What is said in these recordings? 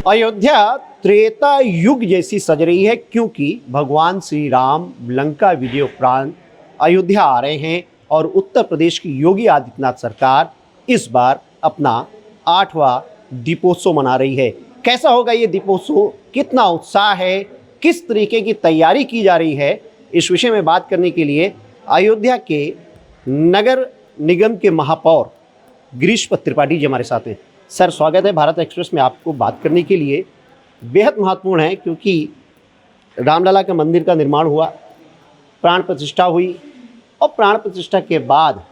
अयोध्या त्रेता युग जैसी सज रही है क्योंकि भगवान श्री राम लंका विजय उपरांत अयोध्या आ रहे हैं और उत्तर प्रदेश की योगी आदित्यनाथ सरकार इस बार अपना 8वां दीपोत्सव मना रही है। कैसा होगा ये दीपोत्सव, कितना उत्साह है, किस तरीके की तैयारी की जा रही है, इस विषय में बात करने के लिए अयोध्या के नगर निगम के महापौर गिरीशपत त्रिपाठी जी हमारे साथ हैं। सर, स्वागत है भारत एक्सप्रेस में। आपको बात करने के लिए बेहद महत्वपूर्ण है क्योंकि रामलला के मंदिर का निर्माण हुआ, प्राण प्रतिष्ठा हुई और प्राण प्रतिष्ठा के बाद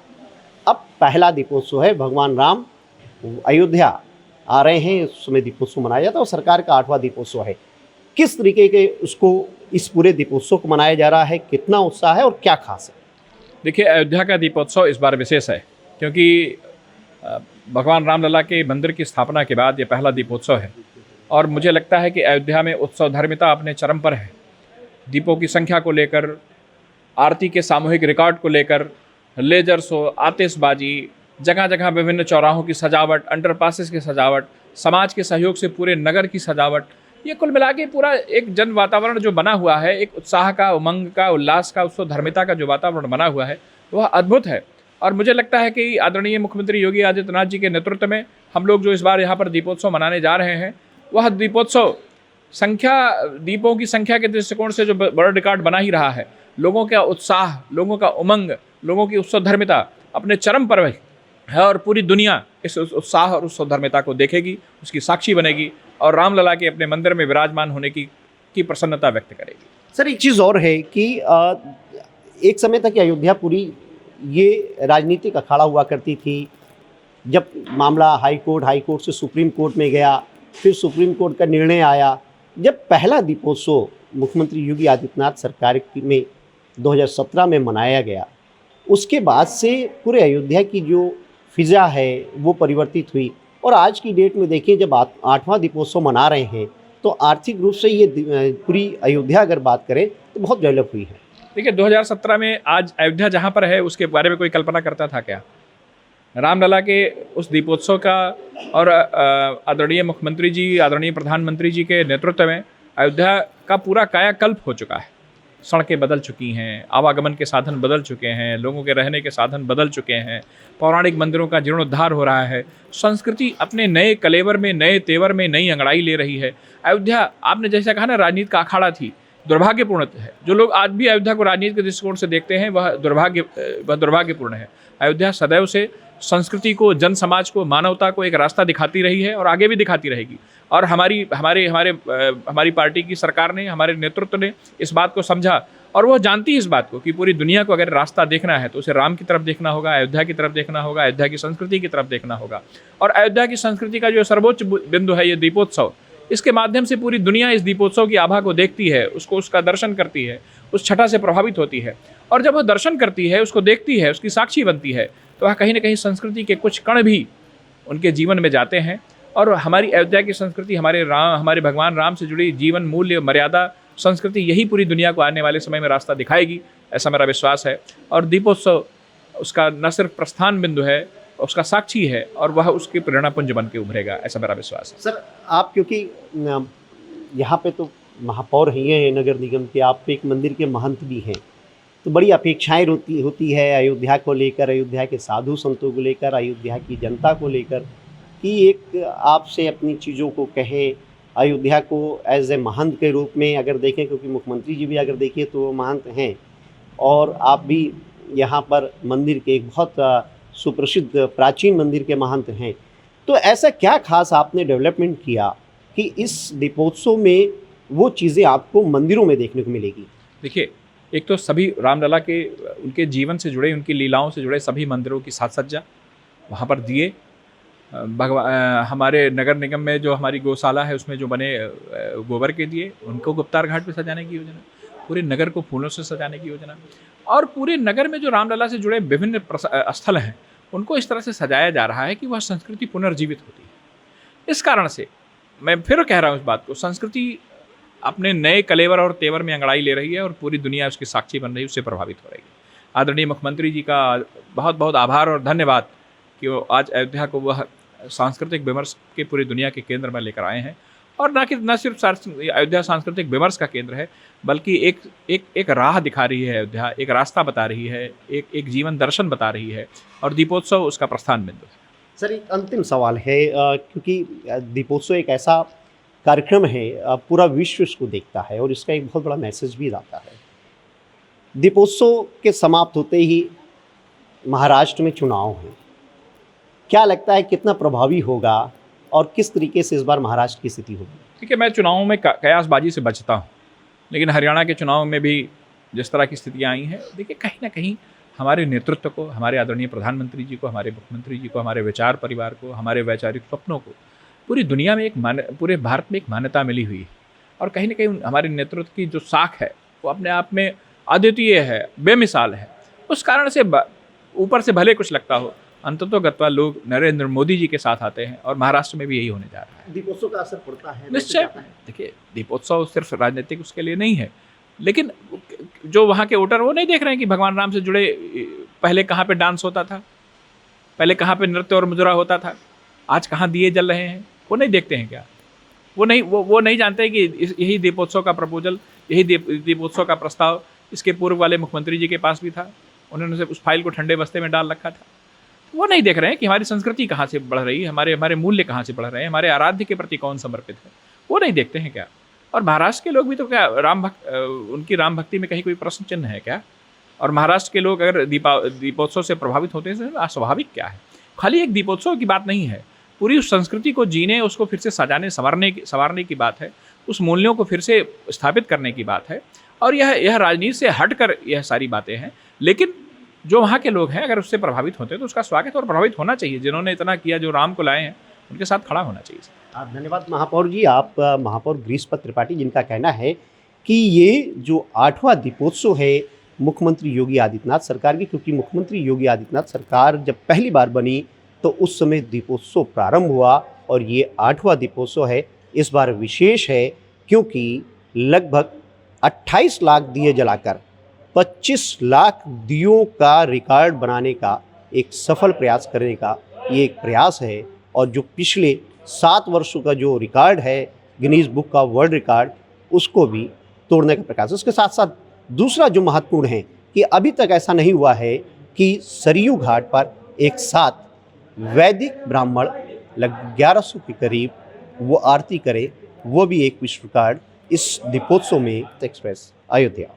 अब पहला दीपोत्सव है। भगवान राम अयोध्या आ रहे हैं, इस समय दीपोत्सव मनाया जाता है और सरकार का 8वां दीपोत्सव है। किस तरीके के उसको इस पूरे दीपोत्सव को मनाया जा रहा है, कितना उत्साह है और क्या खास है? देखिए, अयोध्या का दीपोत्सव इस बार विशेष है क्योंकि भगवान रामलला के मंदिर की स्थापना के बाद ये पहला दीपोत्सव है और मुझे लगता है कि अयोध्या में उत्सव धर्मिता अपने चरम पर है। दीपों की संख्या को लेकर, आरती के सामूहिक रिकॉर्ड को लेकर, लेजर शो, आतिशबाजी, जगह जगह विभिन्न चौराहों की सजावट, अंडरपासेस की सजावट, समाज के सहयोग से पूरे नगर की सजावट, ये कुल मिला के पूरा एक जन वातावरण जो बना हुआ है, एक उत्साह का, उमंग का, उल्लास का, उत्सव धर्मिता का जो वातावरण बना हुआ है वह अद्भुत है। और मुझे लगता है कि आदरणीय मुख्यमंत्री योगी आदित्यनाथ जी के नेतृत्व में हम लोग जो इस बार यहाँ पर दीपोत्सव मनाने जा रहे हैं, वह दीपोत्सव दीपों की संख्या के दृष्टिकोण से जो बड़ा रिकॉर्ड बना ही रहा है। लोगों का उत्साह, लोगों का उमंग, लोगों की उत्सव धर्मिता अपने चरम पर है और पूरी दुनिया इस उत्साह और उत्सव धर्मिता को देखेगी, उसकी साक्षी बनेगी और रामलला के अपने मंदिर में विराजमान होने की प्रसन्नता व्यक्त करेगी। सर, एक चीज़ और है कि एक समय तक अयोध्या पूरी ये राजनीतिक अखाड़ा हुआ करती थी। जब मामला हाई कोर्ट से सुप्रीम कोर्ट में गया, फिर सुप्रीम कोर्ट का निर्णय आया। जब पहला दीपोत्सव मुख्यमंत्री योगी आदित्यनाथ सरकार में 2017 में मनाया गया, उसके बाद से पूरे अयोध्या की जो फिजा है वो परिवर्तित हुई और आज की डेट में देखिए, जब 8वां दीपोत्सव मना रहे हैं तो आर्थिक रूप से ये पूरी अयोध्या अगर बात करें तो बहुत डेवलप हुई है। देखिए, 2017 में आज अयोध्या जहाँ पर है उसके बारे में कोई कल्पना करता था क्या? रामलला के उस दीपोत्सव का और आदरणीय मुख्यमंत्री जी, आदरणीय प्रधानमंत्री जी के नेतृत्व में अयोध्या का पूरा कायाकल्प हो चुका है। सड़कें बदल चुकी हैं, आवागमन के साधन बदल चुके हैं, लोगों के रहने के साधन बदल चुके हैं, पौराणिक मंदिरों का जीर्णोद्धार हो रहा है, संस्कृति अपने नए कलेवर में, नए तेवर में नई अंगड़ाई ले रही है। अयोध्या, आपने जैसा कहा ना, राजनीति का अखाड़ा थी, दुर्भाग्यपूर्ण है। जो लोग आज भी अयोध्या को राजनीति के दृष्टिकोण से देखते हैं वह दुर्भाग्यपूर्ण है। अयोध्या सदैव से संस्कृति को, जन समाज को, मानवता को एक रास्ता दिखाती रही है और आगे भी दिखाती रहेगी। और हमारी पार्टी की सरकार ने, हमारे नेतृत्व ने इस बात को समझा और वह जानती है इस बात को कि पूरी दुनिया को अगर रास्ता देखना है तो उसे राम की तरफ देखना होगा, अयोध्या की तरफ देखना होगा, अयोध्या की संस्कृति की तरफ देखना होगा। और अयोध्या की संस्कृति का जो सर्वोच्च बिंदु है ये दीपोत्सव, इसके माध्यम से पूरी दुनिया इस दीपोत्सव की आभा को देखती है, उसका दर्शन करती है, उस छटा से प्रभावित होती है और जब वह दर्शन करती है, उसको देखती है, उसकी साक्षी बनती है, तो वह कहीं ना कहीं संस्कृति के कुछ कण भी उनके जीवन में जाते हैं। और हमारी अयोध्या की संस्कृति, हमारे भगवान राम से जुड़ी जीवन मूल्य, मर्यादा, संस्कृति, यही पूरी दुनिया को आने वाले समय में रास्ता दिखाएगी, ऐसा मेरा विश्वास है। और दीपोत्सव उसका न सिर्फ प्रस्थान बिंदु है, उसका साक्षी है और वह उसकी प्रेरणापुंज बन के उभरेगा, ऐसा मेरा विश्वास है। सर, आप क्योंकि यहाँ पे तो महापौर ही हैं नगर निगम के, आप एक मंदिर के महंत भी हैं, तो बड़ी अपेक्षाएं होती है अयोध्या को लेकर, अयोध्या के साधु संतों को लेकर, अयोध्या की जनता को लेकर कि एक आपसे अपनी चीज़ों को कहे। अयोध्या को एज ए महंत के रूप में अगर देखें, क्योंकि मुख्यमंत्री जी भी अगर देखिए तो वो महंत हैं और आप भी यहाँ पर मंदिर के एक बहुत सुप्रसिद्ध प्राचीन मंदिर के महंत हैं, तो ऐसा क्या खास आपने डेवलपमेंट किया कि इस दीपोत्सव में वो चीज़ें आपको मंदिरों में देखने को मिलेगी? देखिए, एक तो सभी रामलला के, उनके जीवन से जुड़े, उनकी लीलाओं से जुड़े सभी मंदिरों की साज सज्जा, वहाँ पर दिए, हमारे नगर निगम में जो हमारी गौशाला है उसमें जो बने गोबर के दिए, उनको गुप्तार घाट पे सजाने की योजना, पूरे नगर को फूलों से सजाने की योजना और पूरे नगर में जो रामलला से जुड़े विभिन्न स्थल हैं उनको इस तरह से सजाया जा रहा है कि वह संस्कृति पुनर्जीवित होती है। इस कारण से मैं फिर कह रहा हूँ इस बात को, संस्कृति अपने नए कलेवर और तेवर में अंगड़ाई ले रही है और पूरी दुनिया उसकी साक्षी बन रही है, उससे प्रभावित हो रही है। आदरणीय मुख्यमंत्री जी का बहुत बहुत आभार और धन्यवाद कि वो आज अयोध्या को वह सांस्कृतिक विमर्श के पूरी दुनिया के केंद्र में लेकर आए हैं और न सिर्फ अयोध्या सांस्कृतिक विमर्श का केंद्र है, बल्कि एक राह दिखा रही है अयोध्या, एक रास्ता बता रही है, एक जीवन दर्शन बता रही है, और दीपोत्सव उसका प्रस्थान बिंदु है। सर, एक अंतिम सवाल है, क्योंकि दीपोत्सव एक ऐसा कार्यक्रम है, पूरा विश्व इसको देखता है और इसका एक बहुत बड़ा मैसेज भी आता है। दीपोत्सव के समाप्त होते ही महाराष्ट्र में चुनाव हैं, क्या लगता है कितना प्रभावी होगा और किस तरीके से इस बार महाराष्ट्र की स्थिति होगी? देखिए, मैं चुनावों में कयासबाजी से बचता हूँ, लेकिन हरियाणा के चुनाव में भी जिस तरह की स्थितियाँ आई हैं, देखिए कहीं ना कहीं हमारे नेतृत्व को, हमारे आदरणीय प्रधानमंत्री जी को, हमारे मुख्यमंत्री जी को, हमारे विचार परिवार को, हमारे वैचारिक स्वप्नों को पूरी दुनिया में पूरे भारत में एक मान्यता मिली हुई है। और कहीं ना कहीं हमारे नेतृत्व की जो साख है वो अपने आप में अद्वितीय है, बेमिसाल है। उस कारण से ऊपर से भले कुछ लगता हो, अंततोगत्वा लोग नरेंद्र मोदी जी के साथ आते हैं, और महाराष्ट्र में भी यही होने जा रहा है। दीपोत्सव का असर पड़ता है निश्चय। देखिए, दीपोत्सव सिर्फ राजनीतिक उसके लिए नहीं है, लेकिन जो वहाँ के वोटर वो नहीं देख रहे हैं कि भगवान राम से जुड़े पहले कहाँ पे डांस होता था, पहले कहाँ पे नृत्य और मुजरा होता था, आज कहाँ दिए जल रहे हैं, वो नहीं देखते हैं क्या? वो नहीं जानते कि यही दीपोत्सव का प्रपोजल, यही दीपोत्सव का प्रस्ताव इसके पूर्व वाले मुख्यमंत्री जी के पास भी था। उन्होंने उस फाइल को ठंडे बस्ते में डाल रखा था। वो नहीं देख रहे हैं कि हमारी संस्कृति कहाँ से बढ़ रही है, हमारे मूल्य कहाँ से बढ़ रहे हैं, हमारे आराध्य के प्रति कौन समर्पित है, वो नहीं देखते हैं क्या? और महाराष्ट्र के लोग भी तो क्या उनकी राम भक्ति में कहीं कोई प्रश्न चिन्ह है क्या? और महाराष्ट्र के लोग अगर दीपोत्सव से प्रभावित होते हैं, अस्वाभाविक क्या है? खाली एक दीपोत्सव की बात नहीं है, पूरी उस संस्कृति को जीने, उसको फिर से सजाने संवारने की बात है, उस मूल्यों को फिर से स्थापित करने की बात है। और यह राजनीति से हटकर यह सारी बातें हैं, लेकिन जो वहाँ के लोग हैं अगर उससे प्रभावित होते हैं तो उसका स्वागत और प्रभावित होना चाहिए। जिन्होंने इतना किया, जो राम को लाए हैं, उनके साथ खड़ा होना चाहिए। धन्यवाद महापौर जी। आप महापौर गिरीशपत त्रिपाठी, जिनका कहना है कि ये जो 8वां दीपोत्सव है मुख्यमंत्री योगी आदित्यनाथ सरकार की, क्योंकि मुख्यमंत्री योगी आदित्यनाथ सरकार जब पहली बार बनी तो उस समय दीपोत्सव प्रारंभ हुआ, और ये 8वां दीपोत्सव है। इस बार विशेष है क्योंकि लगभग 28 लाख दिए जलाकर 25 लाख दियों का रिकॉर्ड बनाने का एक सफल प्रयास करने का ये एक प्रयास है। और जो पिछले 7 वर्षों का जो रिकॉर्ड है गिनीज बुक का वर्ल्ड रिकॉर्ड, उसको भी तोड़ने का प्रयास। उसके साथ साथ दूसरा जो महत्वपूर्ण है कि अभी तक ऐसा नहीं हुआ है कि सरयू घाट पर एक साथ वैदिक ब्राह्मण लगभग 1100 के करीब वो आरती करे, वो भी एक विश्व रिकॉर्ड इस दीपोत्सव में। एक्सप्रेस अयोध्या।